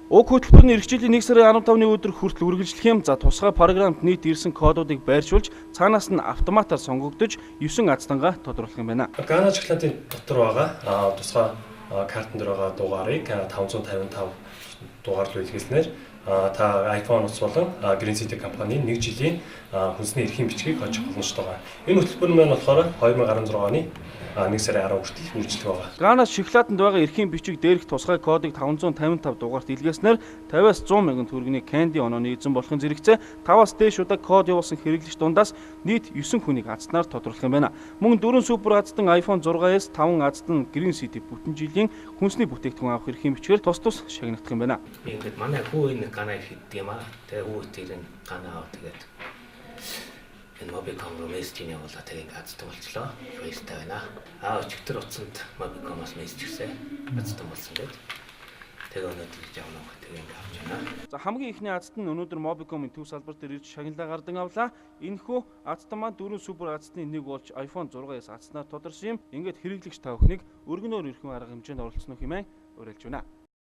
Уг хөтөлбөрний эх жилийн 1 сарын 15-ны өдөр хүртэл үргэлжлэх юм. За тусгай програмд нийт ирсэн кодуудыг байршуулж цаанаас нь автоматар сонгогдож 9 аздангаа тодруулах юм байна. Гана шоколадын дотор байгаа тусгай картон дээр байгаа дугаарыг 555 дугаар руу илгээснээр та iPhone ус болон Green City компанийн 1 жилийн хүнсний эрхийн бичгийг олж боломжтой байгаа. Энэ хөтөлбөр нь болохоор 2016 оны 1 сарын 10 хүртэл үргэлжлэх байгаа. Ганаас шоколаданд байгаа эрхийн бичиг дээрх тусгай кодыг 555 дугаарт илгээснээр 50-аас 100 мянган төгрөгийн candy онооны эзэн болохын зэрэгцээ 5-аас дээш удаа код явуулсан хэрэглэгч дундаас нийт 9 хүнийг азнаар тодруулах юм байна. Мөн 4 супер аздан iPhone 6s, 5 аздан Green City бүтэн жилийн хүнсний бүтээгдэхүүн авах эрхийн бичгээр тус шагнагдах юм байна. Ингээд манай хүү энэ гана хийдэг юм аа. Тэгээ хүү тэр энэ гана аваад тэгээд энэ Mobicom руу мессеж явуулаа тэгээд аздан болчлоо. Фейстэй байна. Өчигдөр утсанд Mobicom-аас мессеж ирсэн. Аздан болсон гэдэг. Тэгээ өнөөдөр явна гэх тэгээд ингээд авч байна. За хамгийн ихний азд нь өнөөдөр Mobicom-ын төв салбар дээр ирж шагналаа гардан авлаа. Энэхүү аздан маань 4 супер аздны нэг болж iPhone 6s азнаар тодорсон юм. Ингээд хэрэглэгч та бүхнийг өргөнөөр эрхэм арга хэмжээнд оролцсноо хэмээн уриалж байна.